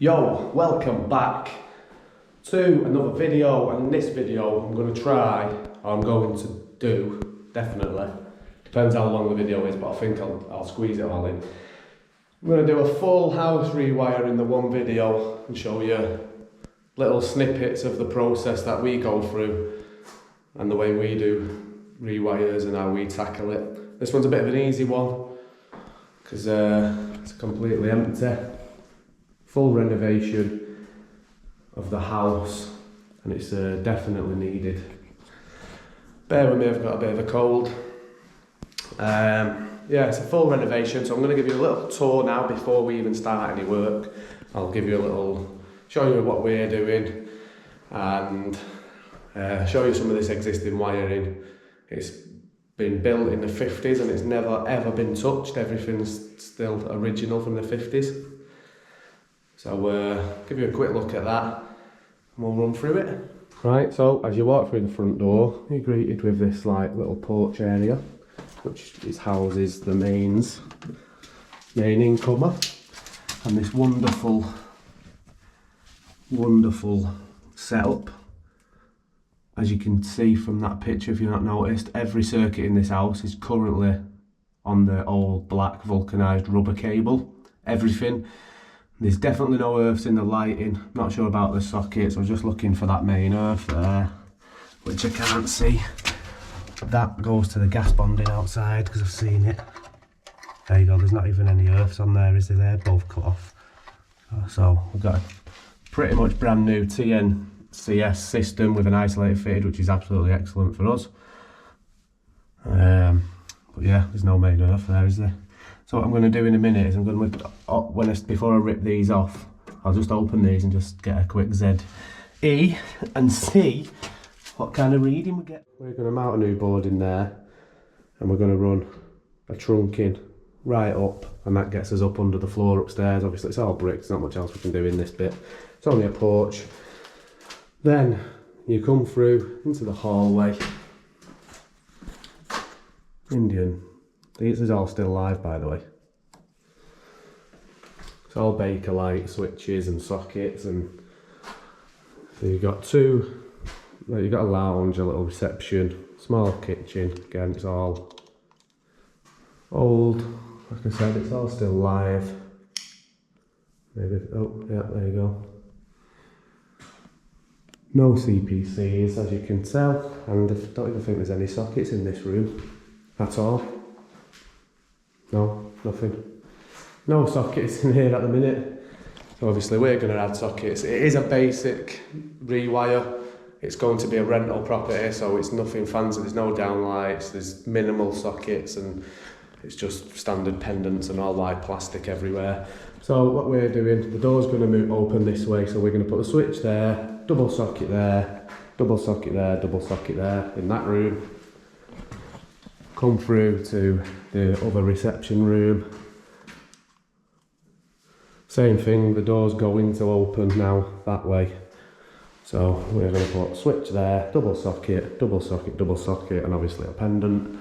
Yo, welcome back to another video, and in this video I'm going to do, definitely, depends how long the video is, but I think I'll squeeze it all in. I'm going to do a full house rewire in the one video and show you little snippets of the process that we go through and the way we do rewires and how we tackle it. This one's a bit of an easy one because it's completely empty. Full renovation of the house, and it's definitely needed. Bear with me, I've got a bit of a cold. Yeah, it's a full renovation, so I'm going to give you a little tour now before we even start any work. I'll give you a little, show you what we're doing, and show you some of this existing wiring. It's been built in the 50s and it's never ever been touched. Everything's still original from the 50s. So give you a quick look at that and we'll run through it. Right, so as you walk through the front door, you're greeted with this like little porch area, which houses the main incomer, and this wonderful setup. As you can see from that picture, if you've not noticed, every circuit in this house is currently on the old black vulcanised rubber cable. Everything. There's definitely no earths in the lighting. Not sure about the sockets. I was just looking for that main earth there, which I can't see. That goes to the gas bonding outside because I've seen it. There you go. There's not even any earths on there, is there? They're both cut off. So we've got a pretty much brand new TNCS system with an isolated fitted, which is absolutely excellent for us. But yeah, there's no main earth there, is there? So what I'm going to do in a minute is I'm going to, before I rip these off, I'll just open these and just get a quick ZE and see what kind of reading we get. We're going to mount a new board in there and we're going to run a trunking right up, and that gets us up under the floor upstairs. Obviously it's all brick, there's not much else we can do in this bit. It's only a porch. Then you come through into the hallway. Indian. This is all still live, by the way. It's all Bakelite switches and sockets, and so you've got you've got a lounge, a little reception, small kitchen. Again, it's all old. Like I said, it's all still live. Maybe, oh yeah, there you go. No CPCs, as you can tell, and I don't even think there's any sockets in this room at all. No, nothing. No sockets in here at the minute. So obviously we're going to add sockets. It is a basic rewire. It's going to be a rental property, so it's nothing fancy. There's no downlights, there's minimal sockets, and it's just standard pendants and all white plastic everywhere. So what we're doing, the door's going to move open this way, so we're going to put a switch there, double socket there, double socket there, double socket there in that room. Come through to the other reception room. Same thing, the door's going to open now that way. So we're going to put switch there, double socket, double socket, double socket, and obviously a pendant.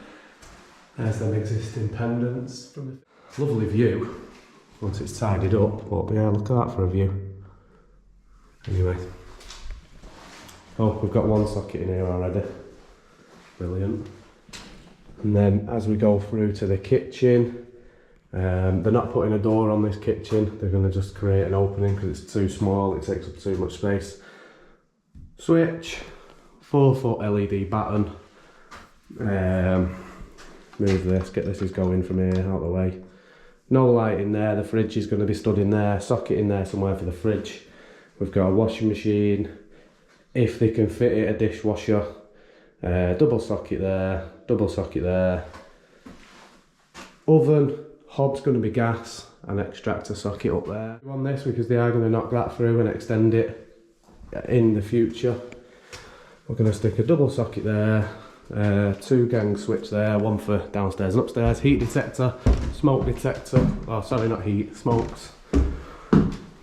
There's them existing pendants. From the lovely view once it's tidied up, but yeah, look at that for a view. Anyway. Oh, we've got one socket in here already. Brilliant. And then as we go through to the kitchen, they're not putting a door on this kitchen, they're going to just create an opening because it's too small, it takes up too much space. Switch, 4-foot LED batten. Move this, get this going from here, out of the way. No light in there, the fridge is going to be stood in there, socket in there somewhere for the fridge. We've got a washing machine, if they can fit it, a dishwasher. Double socket there, double socket there. Oven, hob's going to be gas, and extractor socket up there. On this because they are going to knock that through and extend it in the future. We're going to stick a double socket there, 2 gang switch there, one for downstairs and upstairs, heat detector, smoke detector, oh sorry not heat, smokes.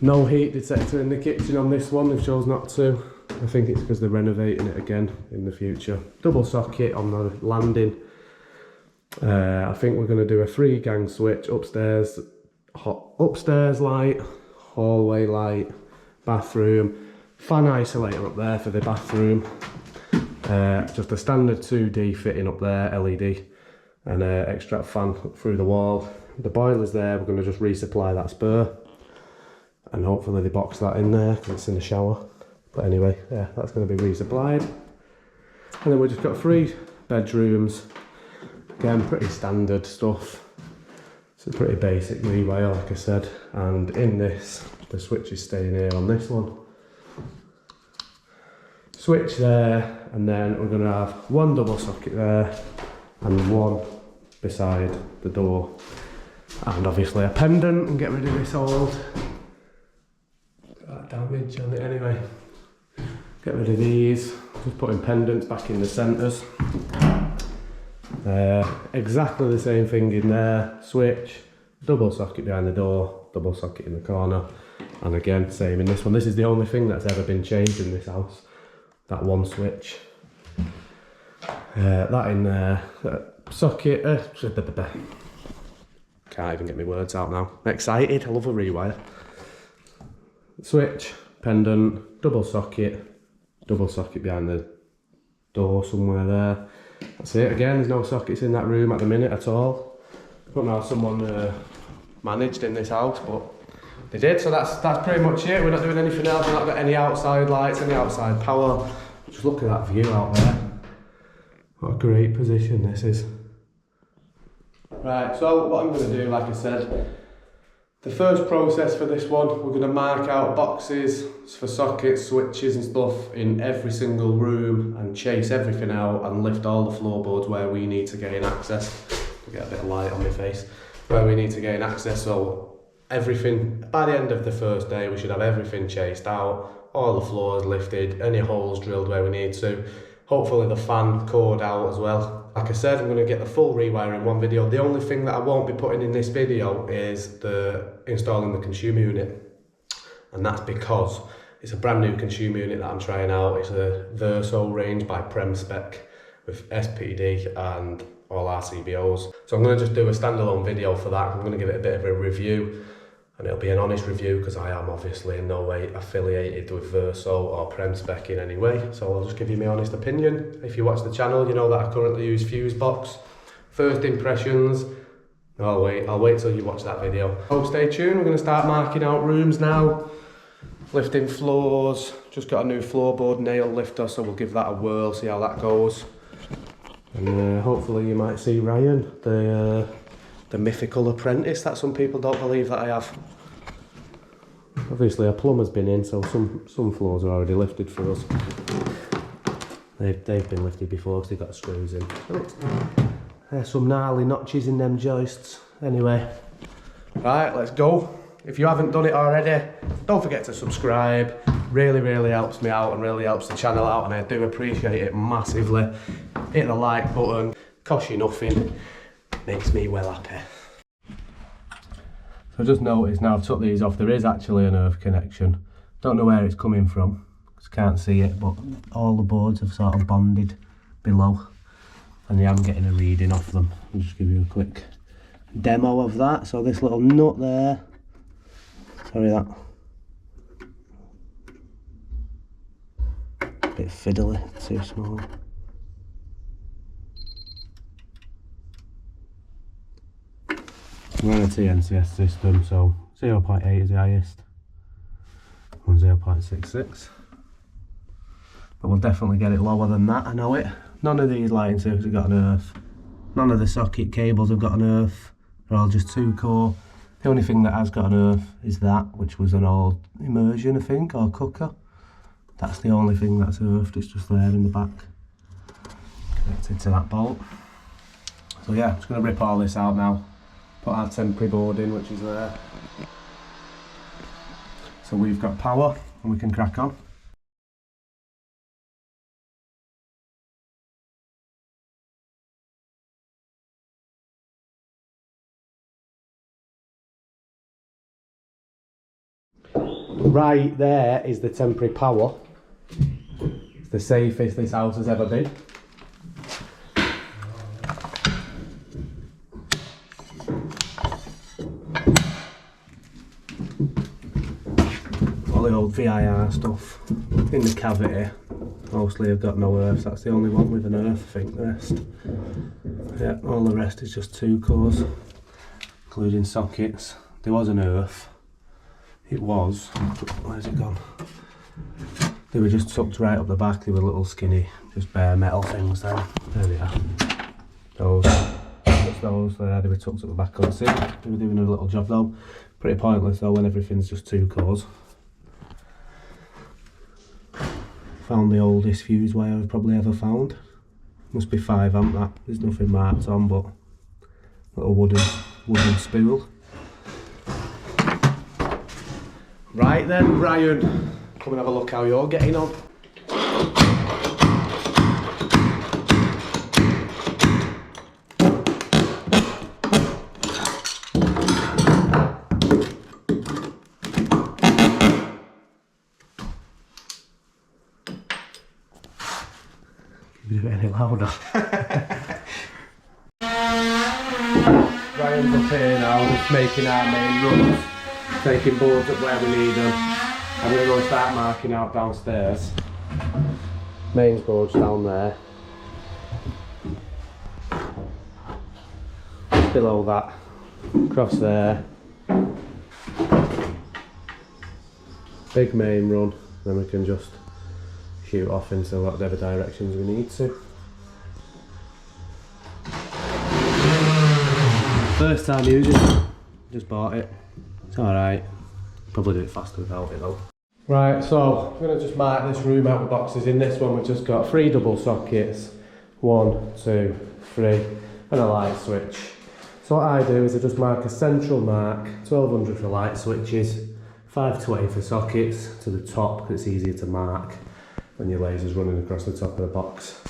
No heat detector in the kitchen on this one, they've chose not to. I think it's because they're renovating it again in the future. Double socket on the landing. I think we're going to do a 3 gang switch upstairs, upstairs light, hallway light, bathroom, fan isolator up there for the bathroom, just a standard 2D fitting up there, LED, and extract fan through the wall. The boiler's there, we're going to just resupply that spur, and hopefully they box that in there because it's in the shower. But anyway, yeah, that's going to be resupplied. And then we've just got 3 bedrooms, again pretty standard stuff. It's a pretty basic rewire, like I said, and in this, the switch is staying here on this one. Switch there, and then we're going to have 1 double socket there, and 1 beside the door. And obviously a pendant, and get rid of this old damage on it anyway. Get rid of these, just putting pendants back in the centres. Exactly the same thing in there, switch, double socket behind the door, double socket in the corner, and again same in this one. This is the only thing that's ever been changed in this house, that 1 switch. That in there, socket, can't even get my words out now, I'm excited, I love a rewire. Switch, pendant, double socket behind the door somewhere there. That's it. Again, there's no sockets in that room at the minute at all. I don't know how someone managed in this house, but they did. So that's pretty much it. We're not doing anything else. We're not got any outside lights, any outside power. Just look at that view out there. What a great position this is. Right, so what I'm going to do, like I said, the first process for this one, we're going to mark out boxes for sockets, switches and stuff in every single room and chase everything out and lift all the floorboards where we need to gain access. I'll get a bit of light on my face. Where we need to gain access, so everything, by the end of the first day we should have everything chased out, all the floors lifted, any holes drilled where we need to, hopefully the fan cored out as well. Like I said, I'm going to get the full rewire in one video. The only thing that I won't be putting in this video is installing the consumer unit. And that's because it's a brand new consumer unit that I'm trying out. It's a Verso range by Premspec with SPD and all RCBOs. So I'm going to just do a standalone video for that. I'm going to give it a bit of a review. And it'll be an honest review because I am obviously in no way affiliated with Verso or Premspec in any way. So I'll just give you my honest opinion. If you watch the channel, you know that I currently use Fusebox. First impressions, I'll wait till you watch that video. So stay tuned, we're going to start marking out rooms now. Lifting floors, just got a new floorboard nail lifter, so we'll give that a whirl, see how that goes. And hopefully you might see Ryan, the mythical apprentice that some people don't believe that I have. Obviously a plumber's been in, so some floors are already lifted for us. They've been lifted before because they've got screws in. There's some gnarly notches in them joists. Anyway, right, let's go. If you haven't done it already, don't forget to subscribe. Really helps me out and really helps the channel out, and I do appreciate it massively. Hit the like button, costs you nothing. Makes me well happy. So just noticed now I've took these off, there is actually an earth connection. Don't know where it's coming from, because I can't see it, but all the boards have sort of bonded below. And I am getting a reading off them. I'll just give you a quick demo of that. So this little nut there, sorry that. Bit fiddly, too small. We're on a TNCS system, so 0.8 is the highest, and 0.66. But we'll definitely get it lower than that, I know it. None of these lighting circuits have got an earth. None of the socket cables have got an earth. They're all just 2-core. The only thing that has got an earth is that, which was an old immersion, I think, or cooker. That's the only thing that's earthed, it's just there in the back, connected to that bolt. So yeah, I'm just going to rip all this out now. Put our temporary board in, which is there. So we've got power and we can crack on. Right there is the temporary power. It's the safest this house has ever been. the old VIR stuff in the cavity. Mostly I've got no earth, that's the only one with an earth, I think. The rest, yeah, all the rest is just 2 cores, including sockets. There was an earth, it was, where's it gone? They were just tucked right up the back, they were little skinny, just bare metal things there. There they are. Those, just those there, they were tucked up the back, couldn't see. They were doing a little job though. Pretty pointless though when everything's just 2 cores. Found the oldest fuse wire I've probably ever found. Must be 5 amp that, there's nothing marked on, but little wooden spool. Right then, Ryan. Come and have a look how you're getting on. Is it any louder? Ryan's up here now, just making our main runs, taking boards up where we need them. I'm going to go and start marking out downstairs. Mains board's down there. Below that, across there. Big main run, then we can just shoot off into whatever directions we need to. First time using it, just bought it. It's alright. Probably do it faster without it though. Right, so I'm going to just mark this room out with boxes. In this one we've just got 3 double sockets, 1, 2, 3 and a light switch. So what I do is I just mark a central mark, 1200 for light switches, 520 for sockets to the top because it's easier to mark when your laser's running across the top of the box.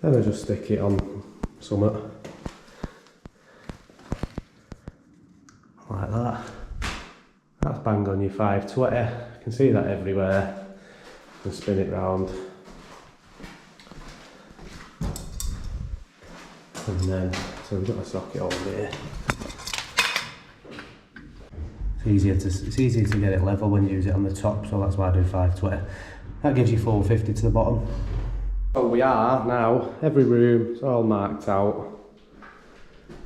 Then I just stick it on summit like that. That's bang on your 520. You can see that everywhere. And spin it round. And then, so we've got a socket over here. It's easier to get it level when you use it on the top, so that's why I do 520. That gives you 450 to the bottom. So we are now, every room is all marked out.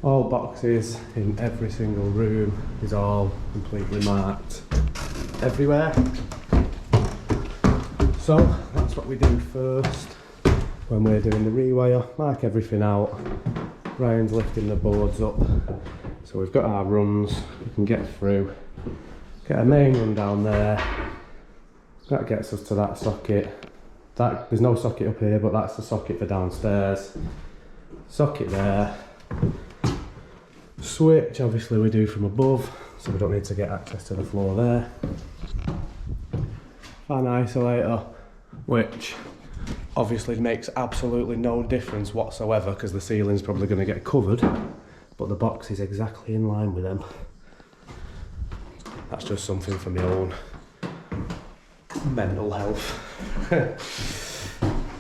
All boxes in every single room is all completely marked everywhere. So that's what we do first when we're doing the rewire. Mark everything out. Ryan's lifting the boards up. So we've got our runs, we can get through. Get a main run down there. That gets us to that socket. There's no socket up here, but that's the socket for downstairs. Socket there. Switch, obviously we do from above, so we don't need to get access to the floor there. Fan isolator, which obviously makes absolutely no difference whatsoever because the ceiling's probably going to get covered, but the box is exactly in line with them. That's just something for my own mental health.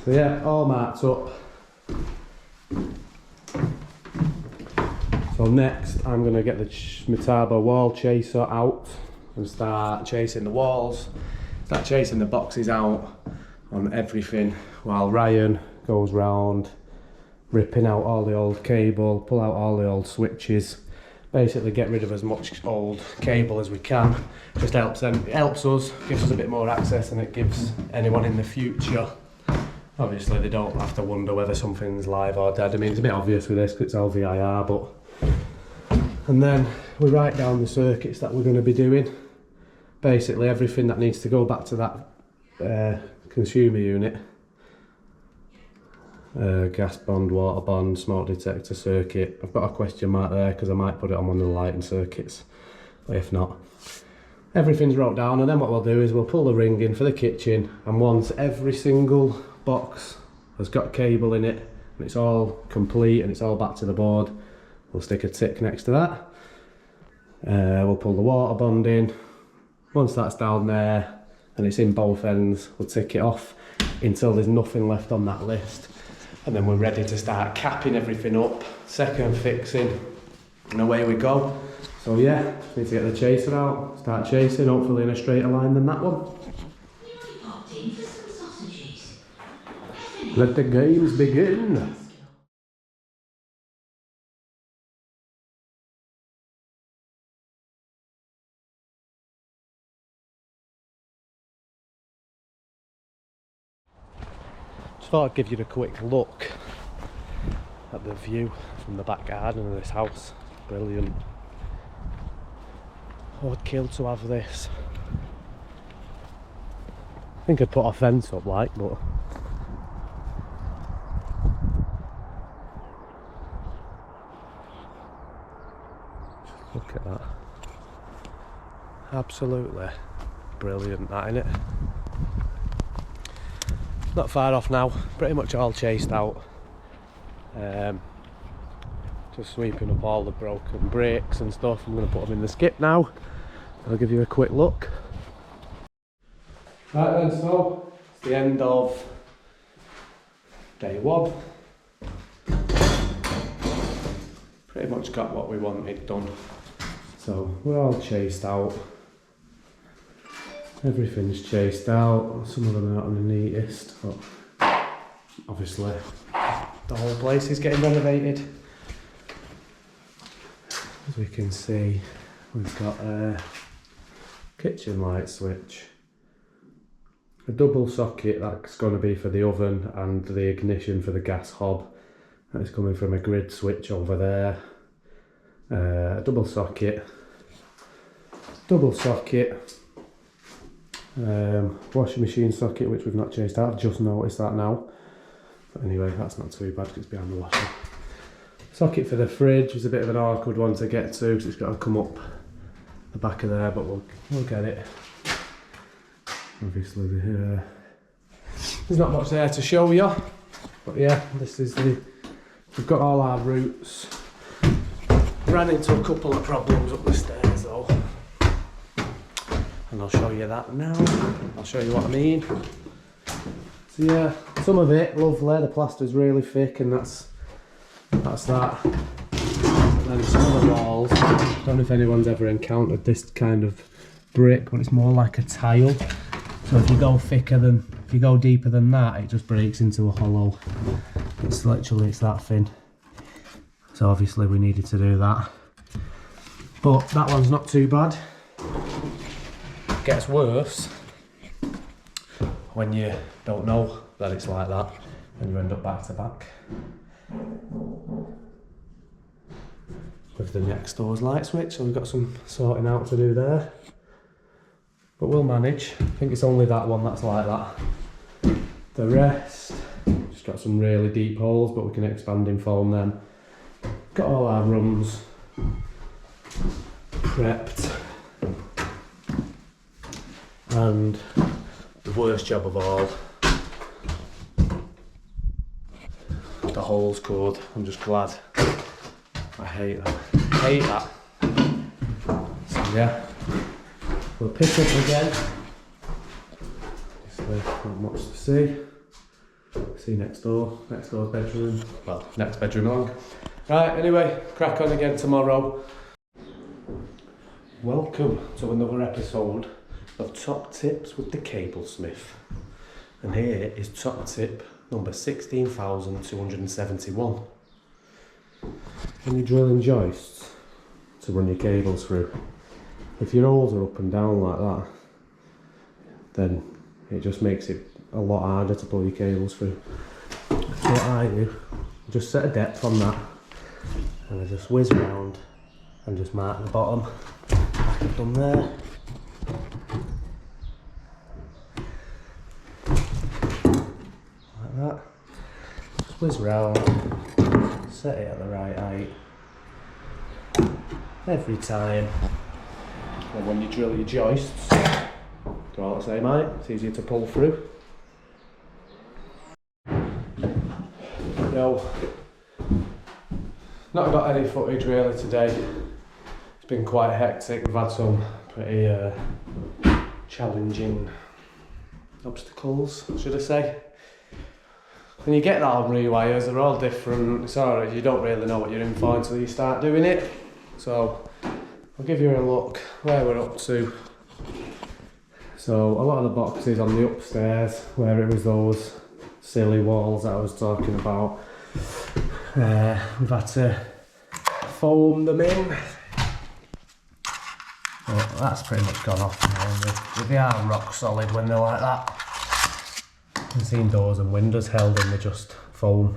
So yeah, all marked up. So next I'm going to get the Metabo wall chaser out and start chasing the walls, start chasing the boxes out on everything while Ryan goes round ripping out all the old cable, pull out all the old switches, basically get rid of as much old cable as we can. Just helps them, it helps us, gives us a bit more access, and it gives anyone in the future, obviously they don't have to wonder whether something's live or dead. I mean, it's a bit obvious with this because it's all VIR, but... And then we write down the circuits that we're going to be doing. Basically everything that needs to go back to that consumer unit. Gas bond, water bond, smoke detector circuit. I've got a question mark there because I might put it on one of the lighting circuits, but if not. Everything's wrote down, and then what we'll do is we'll pull the ring in for the kitchen, and once every single box has got cable in it and it's all complete and it's all back to the board, we'll stick a tick next to that. We'll pull the water bond in. Once that's down there and it's in both ends, we'll tick it off until there's nothing left on that list. And then we're ready to start capping everything up, second fixing, And away we go. So yeah, just need to get the chaser out, start chasing, hopefully in a straighter line than that one. Let the games begin. Just thought I'd give you a quick look at the view from the back garden of this house. Brilliant. I would kill to have this. I think I'd put a fence up like, but just look at that. Absolutely brilliant, that, innit? Not far off now, pretty much all chased out. Just sweeping up all the broken bricks and stuff. I'm going to put them in the skip now. I'll give you a quick look. Right then, so it's the end of day one. Pretty much got what we wanted done. So we're all chased out. Everything's chased out. Some of them are not the neatest, but obviously the whole place is getting renovated. As we can see, we've got a kitchen light switch, a double socket that's going to be for the oven and the ignition for the gas hob. That is coming from a grid switch over there. A double socket, washing machine socket which we've not chased out. I've just noticed that now. But anyway, that's not too bad because it's behind the washer. Socket for the fridge is a bit of an awkward one to get to because it's got to come up the back of there, but we'll get it. Obviously, there's not much there to show you, but yeah, this is we've got all our routes. Ran into a couple of problems up the stairs though, and I'll show you that now. I'll show you what I mean. So yeah, some of it lovely. The plaster's really thick, and that's that. And then some of the walls, I don't know if anyone's ever encountered this kind of brick, but it's more like a tile. So if you go deeper than that, it just breaks into a hollow. It's that thin. So obviously we needed to do that. But that one's not too bad. It gets worse when you don't know that it's like that and you end up back to back with the next door's light switch. So we've got some sorting out to do there, but we'll manage. I think it's only that one that's like that. The rest just got some really deep holes, but we can expand in foam them. Got all our rooms prepped, and the worst job of all, the holes cord. I'm just glad. I hate that. So yeah, we'll pick up again. Obviously not much to see. See next door's bedroom. Well, next bedroom along. Right, anyway, crack on again tomorrow. Welcome to another episode of Top Tips with the Cablesmith. And here is top tip number 16,271. When you're drilling joists to run your cables through, if your holes are up and down like that, then it just makes it a lot harder to pull your cables through. So what I do, just set a depth on that, and I just whiz round and just mark the bottom like I've done there. Like that. Just whiz round, set it at the right height every time. And when you drill your joists, they're all the same height, it's easier to pull through. No, not got any footage really today. It's been quite hectic. We've had some pretty challenging obstacles, should I say. When you get that on rewires, they're all different. It's alright, you don't really know what you're in for until you start doing it. So I'll give you a look where we're up to. So a lot of the boxes on the upstairs, where it was those silly walls that I was talking about, we've had to foam them in. But that's pretty much gone off now. They are rock solid when they're like that. I've seen doors and windows held in, they're just foam.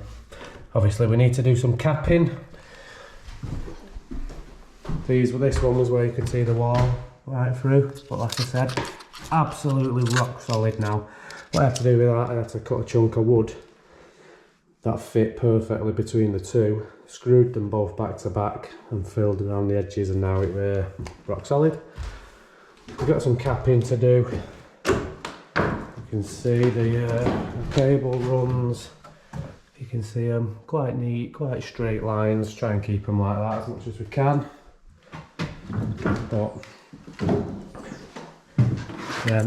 Obviously we need to do some capping. This one was where you could see the wall right through, but like I said, absolutely rock solid now. What I had to do with that, I had to cut a chunk of wood that fit perfectly between the two, screwed them both back to back and filled around the edges, and now it's rock solid. We've got some capping to do. You can see the cable runs. You can see them quite neat, quite straight lines. Try and keep them like that as much as we can. But yeah,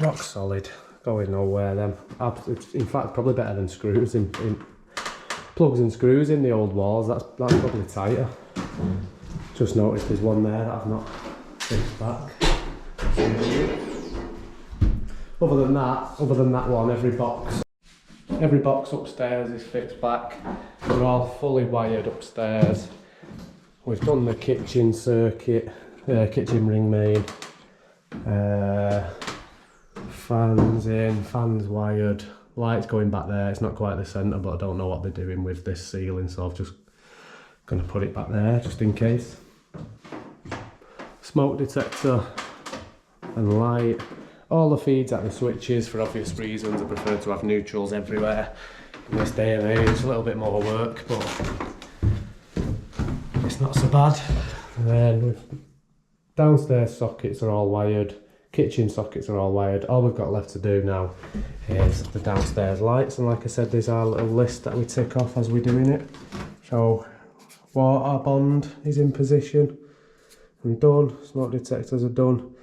rock solid, going nowhere then. In fact, probably better than screws in plugs and screws in the old walls. That's probably tighter. Just noticed there's one there that I've not fixed back. Other than that one, every box upstairs is fixed back. They're all fully wired upstairs. We've done the kitchen circuit, kitchen ring main, fans in, fans wired, lights going back there. It's not quite the centre, but I don't know what they're doing with this ceiling, so I'm just going to put it back there just in case. Smoke detector and light. All the feeds at the switches, for obvious reasons. I prefer to have neutrals everywhere in this day and age. It's a little bit more work, but it's not so bad. And then downstairs sockets are all wired, kitchen sockets are all wired. All we've got left to do now is the downstairs lights, and like I said, there's our little list that we tick off as we're doing it. So water bond is in position and done, smoke detectors are done,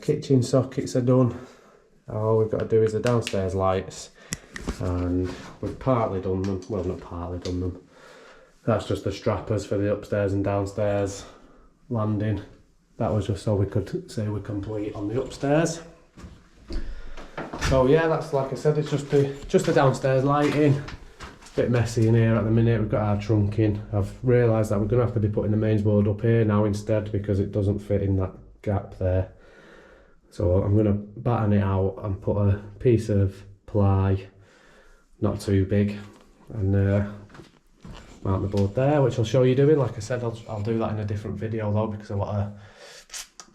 kitchen sockets are done. All we've got to do is the downstairs lights, and we've partly done them. Well, not partly done them. That's just the strappers for the upstairs and downstairs landing. That was just so we could say we're complete on the upstairs. So yeah, that's, like I said, it's just the downstairs lighting. It's a bit messy in here at the minute. We've got our trunk in. I've realised that we're going to have to be putting the mains board up here now instead, because it doesn't fit in that gap there. So I'm going to batten it out and put a piece of ply, not too big, and mount the board there, which I'll show you doing. Like I said, I'll do that in a different video though, because I want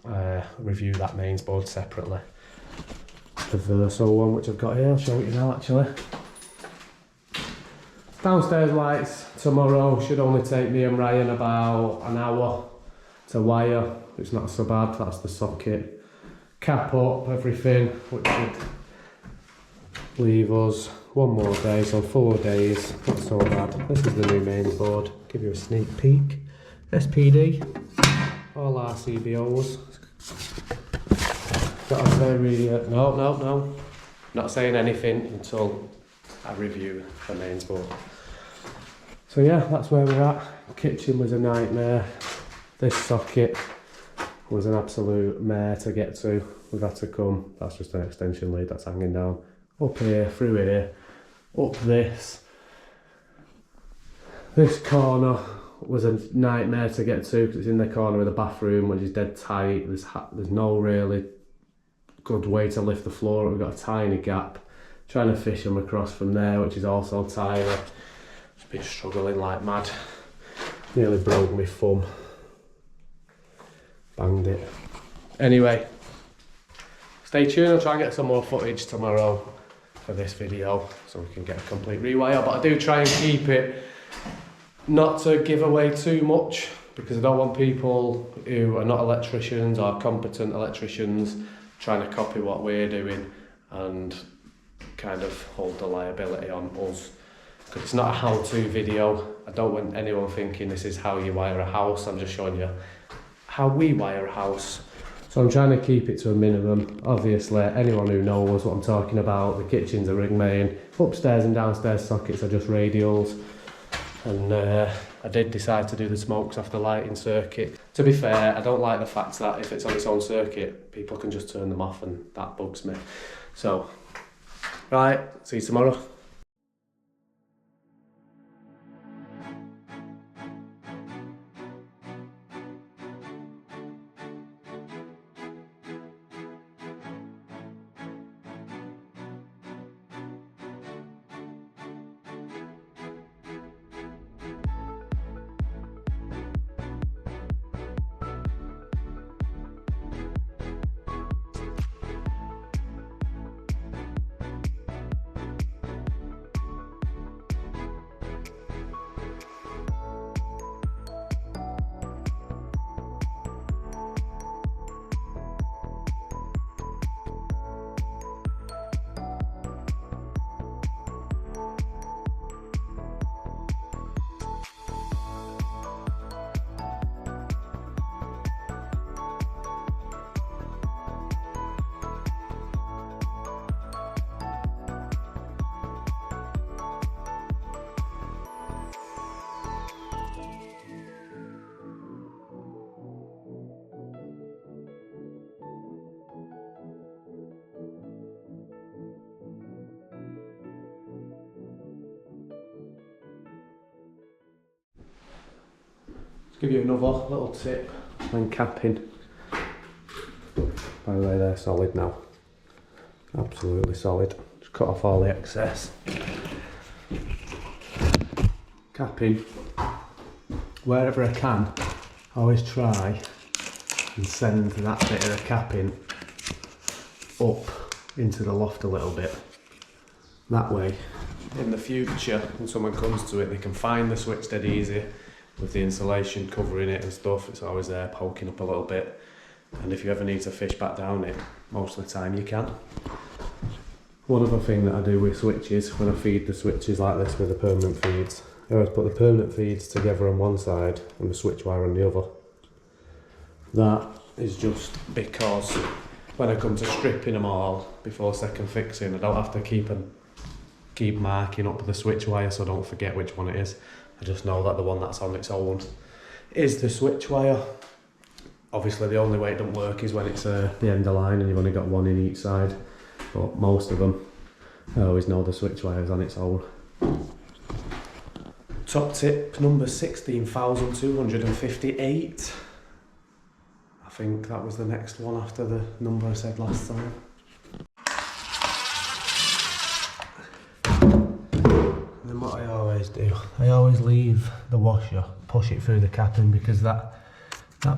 to review that mains board separately. The Verso one which I've got here, I'll show you now actually. Downstairs lights tomorrow should only take me and Ryan about an hour to wire. It's not so bad, that's the socket. Cap up everything, which should leave us one more day, so 4 days, not so bad. This is the new mains board, give you a sneak peek. SPD, all RCBOs. Got a very, no, not saying anything until I review the mains board. So yeah, that's where we're at. Kitchen was a nightmare. This socket was an absolute mare to get to. We've had to come, that's just an extension lead that's hanging down. Up here, through here, up this. This corner was a nightmare to get to because it's in the corner of the bathroom, which is dead tight. There's no really good way to lift the floor. We've got a tiny gap. Trying to fish them across from there, which is also tiny. Just been struggling like mad. Nearly broke my thumb. Banged it. Anyway, stay tuned. I'll try and get some more footage tomorrow for this video so we can get a complete rewire, but I do try and keep it not to give away too much, because I don't want people who are not electricians or competent electricians trying to copy what we're doing and kind of hold the liability on us, because it's not a how-to video. I don't want anyone thinking this is how you wire a house. I'm just showing you how we wire a house. So I'm trying to keep it to a minimum. Obviously, anyone who knows what I'm talking about, the kitchen's a ring main, upstairs and downstairs sockets are just radials. and I did decide to do the smokes off the lighting circuit. To be fair, I don't like the fact that if it's on its own circuit, people can just turn them off, and that bugs me. So, right, see you tomorrow. Give you another little tip when capping. By the way, they're solid now. Absolutely solid. Just cut off all the excess. Capping, wherever I can, I always try and send that bit of the capping up into the loft a little bit. That way, in the future, when someone comes to it, they can find the switch dead easy. With the insulation covering it and stuff, it's always there poking up a little bit, and if you ever need to fish back down it, most of the time you can. One other thing that I do with switches, when I feed the switches like this with the permanent feeds, I always put the permanent feeds together on one side and the switch wire on the other. That is just because when I come to stripping them all before second fixing, I don't have to keep marking up the switch wire, so I don't forget which one it is. I just know that the one that's on its own is the switch wire. Obviously the only way it don't work is when it's the end of line and you've only got one in each side, but most of them I always know the switch wire is on its own. Top tip number 16,258. I think that was the next one after the number I said last time. What I always do, I always leave the washer, push it through the capping, because that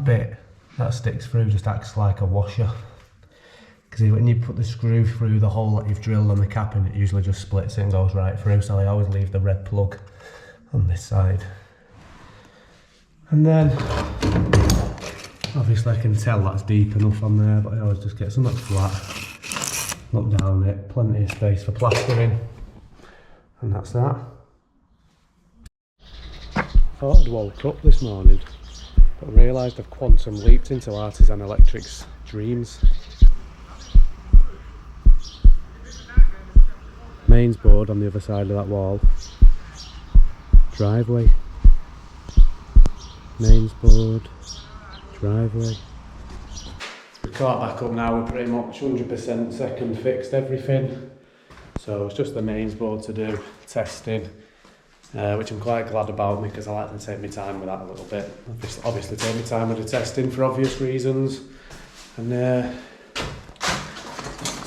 bit that sticks through just acts like a washer. Because when you put the screw through the hole that you've drilled on the capping, it usually just splits it and goes right through, so I always leave the red plug on this side. And then, obviously I can tell that's deep enough on there, but I always just get something flat, look down it, plenty of space for plastering, and that's that. Thought I'd woke up this morning, but realised I've quantum leaped into Artisan Electric's dreams. Mains board on the other side of that wall. Driveway. Mains board. Driveway. We've caught back up now, we're pretty much 100% second fixed everything. So it's just the mains board to do, testing. Which I'm quite glad about, because I like to take my time with that a little bit. Obviously take my time with the testing for obvious reasons, and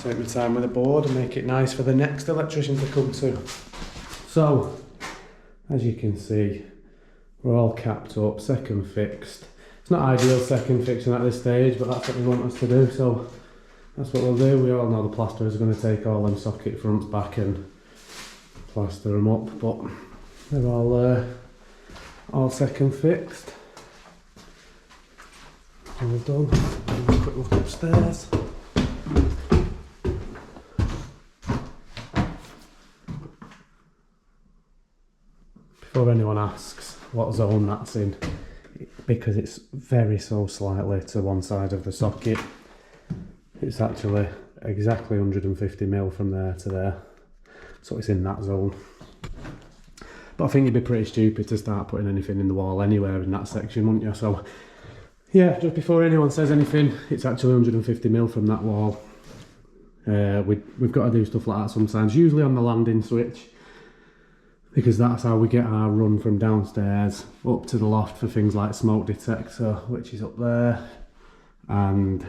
take my time with the board and make it nice for the next electrician to come to. So, as you can see, we're all capped up, second fixed. It's not ideal second fixing at this stage, but that's what they want us to do, so that's what we'll do. We all know the plasterer is going to take all them socket fronts back and plaster them up, but they're all second fixed. And we're done. Have a quick look upstairs. Before anyone asks what zone that's in, because it's so slightly to one side of the socket, it's actually exactly 150mm from there to there, so it's in that zone. But I think you'd be pretty stupid to start putting anything in the wall anywhere in that section, wouldn't you? So yeah, just before anyone says anything, it's actually 150mm from that wall. We've got to do stuff like that sometimes, usually on the landing switch, because that's how we get our run from downstairs up to the loft for things like smoke detector, which is up there, and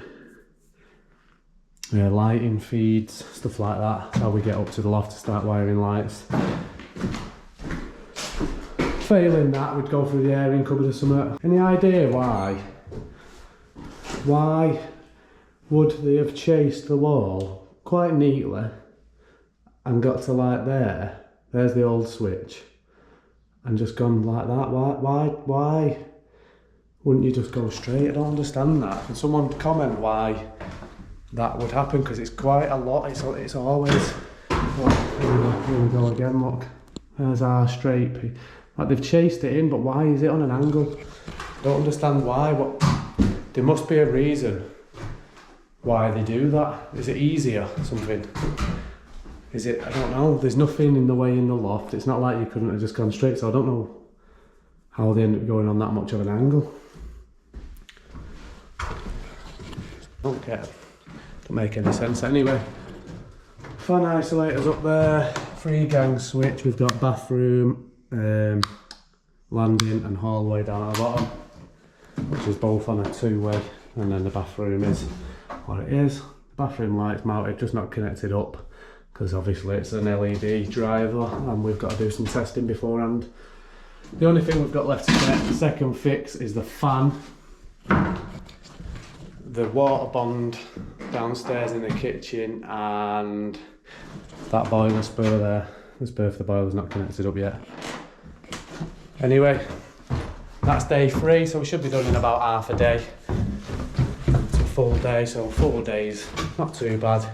lighting feeds, stuff like that. That's how we get up to the loft to start wiring lights. Failing that, we'd go through the airing cupboard or something. Any idea why? Why would they have chased the wall quite neatly and got to like there? There's the old switch, and just gone like that. Why wouldn't you just go straight? I don't understand that. Can someone comment why that would happen? Because it's quite a lot. It's always. Look, here we go again. Look, there's our straight piece. Like they've chased it in, but why is it on an angle? I don't understand why. There must be a reason why they do that. Is it easier or something? Is it? I don't know. There's nothing in the way in the loft. It's not like you couldn't have just gone straight. So I don't know how they end up going on that much of an angle. Don't care. Don't make any sense anyway. Fan isolators up there. 3-gang switch. We've got bathroom, landing and hallway down at the bottom, which is both on a 2-way, and then the bathroom is what it is. The bathroom light's mounted, just not connected up, because obviously it's an LED driver and we've got to do some testing beforehand. The only thing we've got left to connect, the second fix, is the fan. The water bond downstairs in the kitchen, and that boiler spur there. The spur for the boiler's not connected up yet. Anyway, that's day 3, so we should be done in about half a day. It's a full day, so 4 days, not too bad.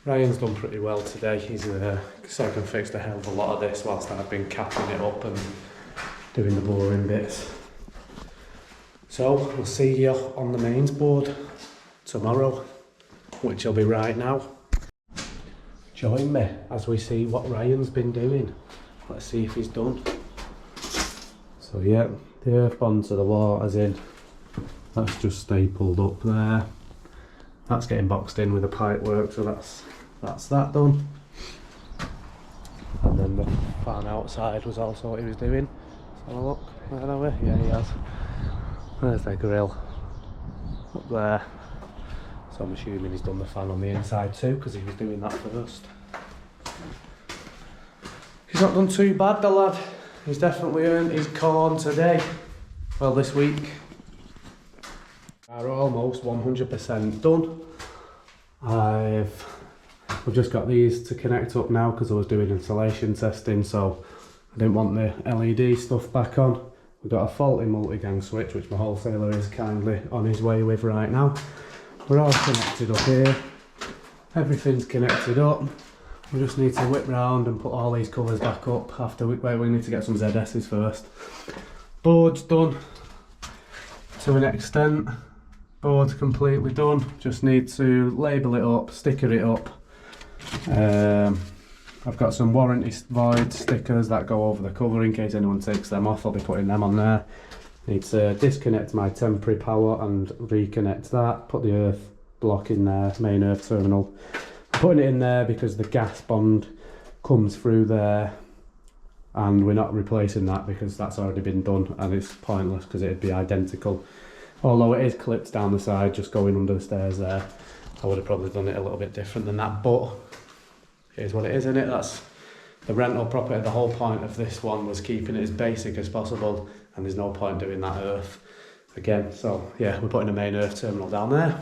Ryan's done pretty well today. He's second fixed a hell of a lot of this whilst I've been capping it up and doing the boring bits. So we'll see you on the mains board tomorrow, which will be right now. Join me as we see what Ryan's been doing. Let's see if he's done. So yeah, the earth bond to the wall, as in, that's just stapled up there. That's getting boxed in with the pipe work, so that's that done. And then the fan outside was also what he was doing. Let's have a look. Where are we? Yeah, he has. There's the grill up there. So I'm assuming he's done the fan on the inside too, because he was doing that first. He's not done too bad, the lad. He's definitely earned his corn today. Well, this week. Are almost 100% done. We've just got these to connect up now because I was doing insulation testing, so I didn't want the LED stuff back on. We've got a faulty multi-gang switch, which my wholesaler is kindly on his way with right now. We're all connected up here. Everything's connected up. We just need to whip round and put all these covers back up after we need to get some ZS's first. Board's done to an extent. Board's completely done. Just need to label it up, sticker it up. I've got some warranty void stickers that go over the cover in case anyone takes them off. I'll be putting them on there. Need to disconnect my temporary power and reconnect that. Put the earth block in there, main earth terminal. I'm putting it in there because the gas bond comes through there, and we're not replacing that because that's already been done and it's pointless because it'd be identical. Although it is clipped down the side, just going under the stairs there. I would have probably done it a little bit different than that, but here's what it is, innit? That's the rental property. The whole point of this one was keeping it as basic as possible, and there's no point doing that earth again. So yeah, we're putting a main earth terminal down there.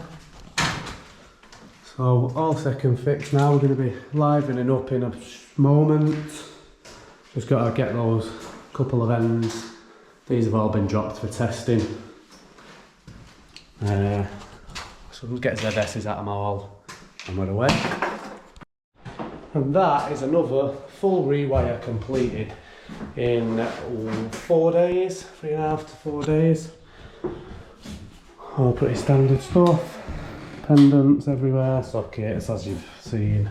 So all second fix now. We're going to be livening up in a moment. Just got to get those couple of ends. These have all been dropped for testing. So we'll get ZS's at them all and we're away. And that is another full rewire completed in 4 days, 3.5 to 4 days. All pretty standard stuff. Pendants everywhere, sockets as you've seen.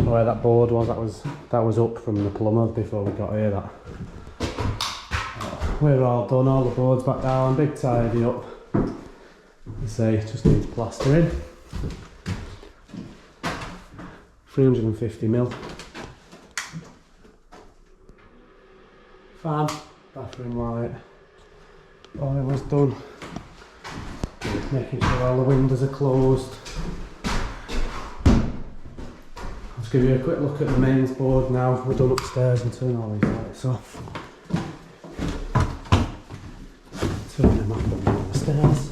where that board was. That was up from the plumber before we got here. That we're all done. All the boards back down. Big tidy up. I say just needs plastering. 350mm. Fan, bathroom light. Boiler's done. Making sure all the windows are closed. I'll just give you a quick look at the mains board now. We're done upstairs and turn all these lights off. Turn them up and down the stairs.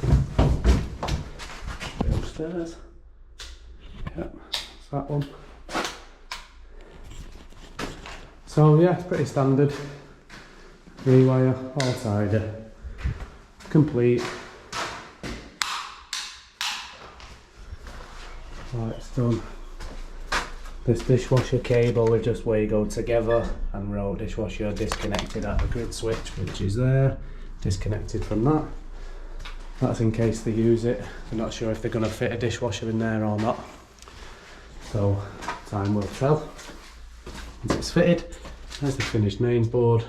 Upstairs. Yep, that's that one. So yeah, it's pretty standard. Rewire, all tidy. Complete. Lights done. This dishwasher cable we just wiggled together, and row dishwasher disconnected at the grid switch, which is there. Disconnected from that. That's in case they use it. I'm not sure if they're going to fit a dishwasher in there or not. So time will tell. Once it's fitted, there's the finished mains board.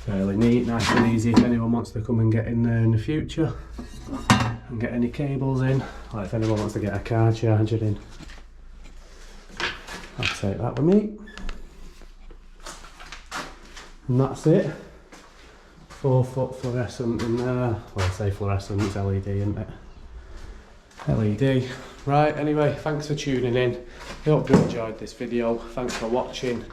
Fairly neat, nice and easy if anyone wants to come and get in there in the future and get any cables in, like if anyone wants to get a car charger in. I'll take that with me. And that's it. 4-foot fluorescent in there. Well, I say fluorescent, it's LED, isn't it? LED. Right, anyway, thanks for tuning in. I hope you enjoyed this video. Thanks for watching.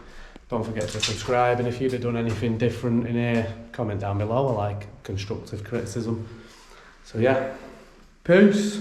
Don't forget to subscribe, and if you'd have done anything different in here, comment down below. I like constructive criticism. So yeah, peace.